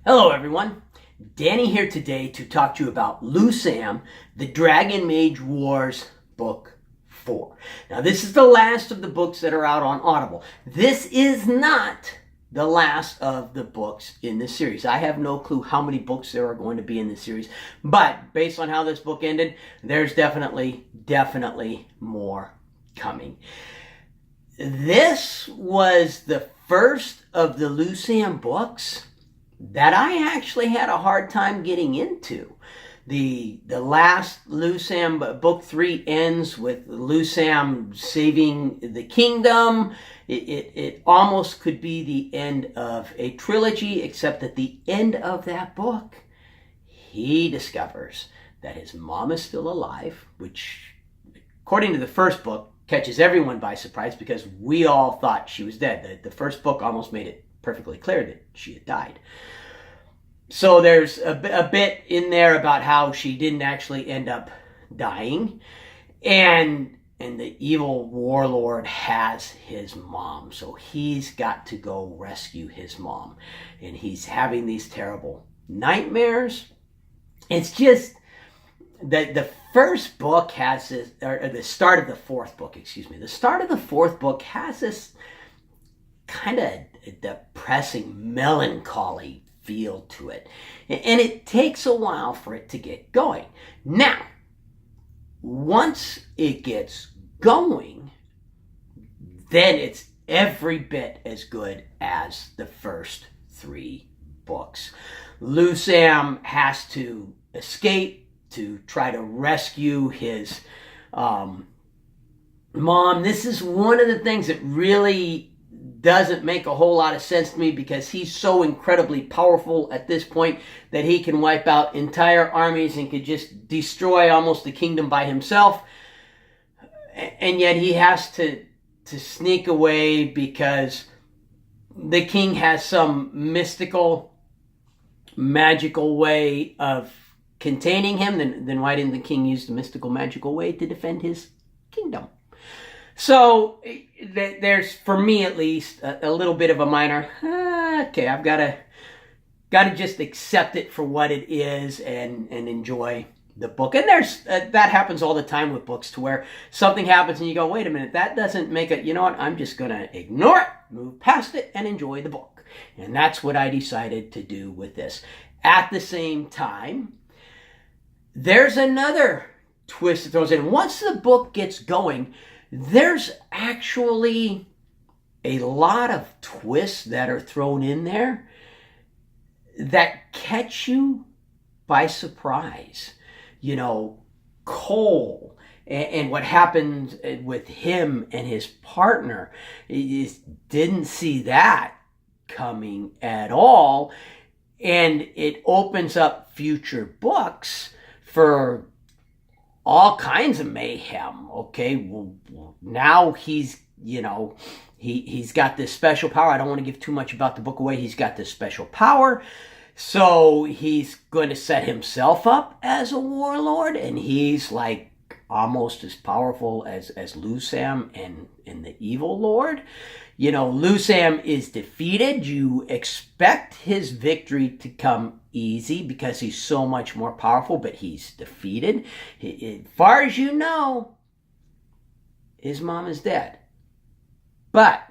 Hello everyone, Danny here today to talk to you about Lusam, the Dragon Mage Wars Book 4. Now this is the last of the books that are out on Audible. This is not the last of the books in this series. I have no clue how many books there are going to be in this series, but based on how this book ended, there's definitely more coming. This was the first of the Lusam books that I actually had a hard time getting into. The last Lusam, book 3, ends with Lusam saving the kingdom. It almost could be the end of a trilogy, except at the end of that book, he discovers that his mom is still alive, which, according to the first book, catches everyone by surprise because we all thought she was dead. The first book almost made it perfectly clear that she had died. So there's a bit in there about how she didn't actually end up dying, and the evil warlord has his mom, so he's got to go rescue his mom, and he's having these terrible nightmares. It's just that the first book has this, or the start of the fourth book, the start of the fourth book has this kind of depressing, melancholy feel to it. And it takes a while for it to get going. Now, once it gets going, then it's every bit as good as the first 3 books. Lusam has to escape to try to rescue his mom. This is one of the things that really doesn't make a whole lot of sense to me, because he's so incredibly powerful at this point that he can wipe out entire armies and could just destroy almost the kingdom by himself. And yet he has to sneak away because the king has some mystical, magical way of containing him. Then why didn't the king use the mystical, magical way to defend his kingdom? So there's, for me at least, a little bit of a minor, okay, I've got to just accept it for what it is and enjoy the book. And there's that happens all the time with books, to where something happens and you go, wait a minute, that doesn't make it, you know what, I'm just going to ignore it, move past it, and enjoy the book. And that's what I decided to do with this. At the same time, there's another twist that throws in. Once the book gets going, there's actually a lot of twists that are thrown in there that catch you by surprise. You know, Cole and what happens with him and his partner, you didn't see that coming at all. And it opens up future books for all kinds of mayhem. Okay, well, now he's, he's got this special power. I don't want to give too much about the book away. He's got this special power, so he's going to set himself up as a warlord, and he's like almost as powerful as Lusam and the evil lord. Lusam is defeated. You expect his victory to come easy because he's so much more powerful, but he's defeated. As far as you know, his mom is dead. But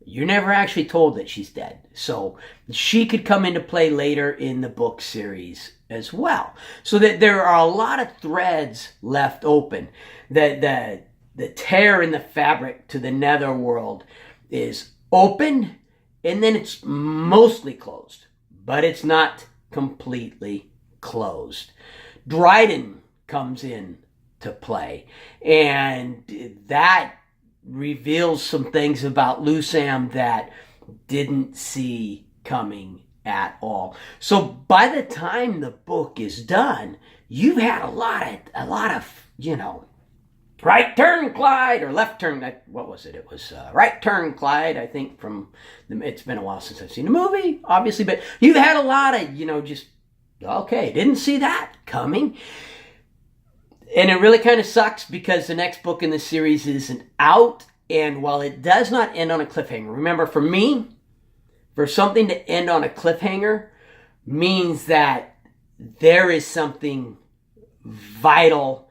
you're never actually told that she's dead. So she could come into play later in the book series as well. So that there are a lot of threads left open. The tear in the fabric to the netherworld is open, and then it's mostly closed, but it's not completely closed. Dryden comes in to play, and that reveals some things about Lusam that didn't see coming at all. So by the time the book is done, you've had a lot of right turn, Clyde, or left turn. What was it? It was right turn, Clyde, I think, it's been a while since I've seen the movie, obviously, but you've had a lot of, just, okay, didn't see that coming. And it really kind of sucks because the next book in the series isn't out, and while it does not end on a cliffhanger, remember, for me, For something to end on a cliffhanger means that there is something vital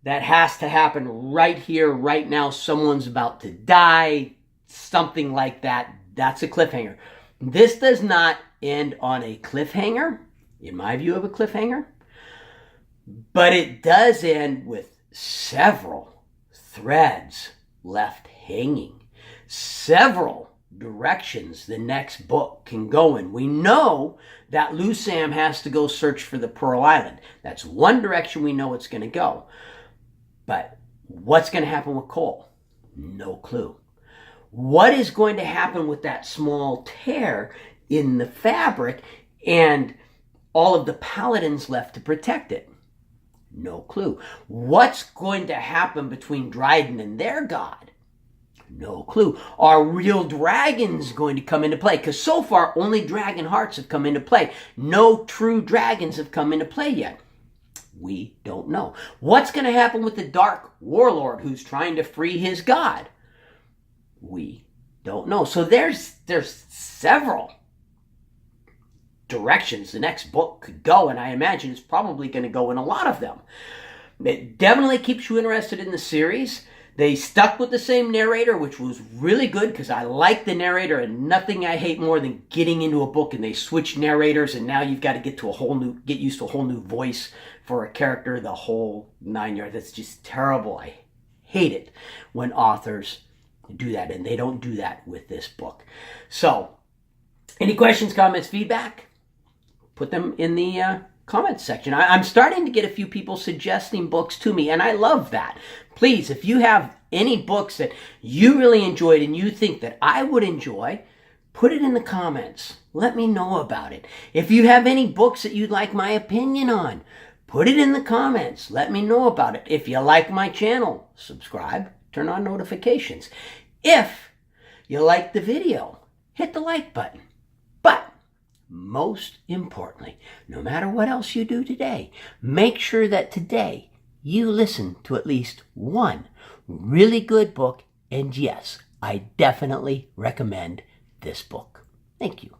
that has to happen right here, right now. Someone's about to die, something like that. That's a cliffhanger. This does not end on a cliffhanger, in my view of a cliffhanger, but it does end with several threads left hanging, several directions the next book can go in. We know that Lusam has to go search for the Pearl Island. That's one direction we know it's going to go. But what's going to happen with Cole? No clue. What is going to happen with that small tear in the fabric and all of the paladins left to protect it? No clue. What's going to happen between Dryden and their god? No clue. Are real dragons going to come into play? Because so far, only dragon hearts have come into play. No true dragons have come into play yet. We don't know. What's going to happen with the Dark Warlord who's trying to free his god? We don't know. So there's several directions the next book could go, and I imagine it's probably going to go in a lot of them. It definitely keeps you interested in the series. They stuck with the same narrator, which was really good because I like the narrator, and nothing I hate more than getting into a book and they switch narrators, and now you've got to get used to a whole new voice for a character, the whole 9 yards. That's just terrible. I hate it when authors do that, and they don't do that with this book. So, any questions, comments, feedback? Put them in the comments section. I'm starting to get a few people suggesting books to me, and I love that. Please, if you have any books that you really enjoyed and you think that I would enjoy, put it in the comments. Let me know about it. If you have any books that you'd like my opinion on, put it in the comments. Let me know about it. If you like my channel, subscribe, turn on notifications. If you like the video, hit the like button. But most importantly, no matter what else you do today, make sure that today you listen to at least one really good book. And yes, I definitely recommend this book. Thank you.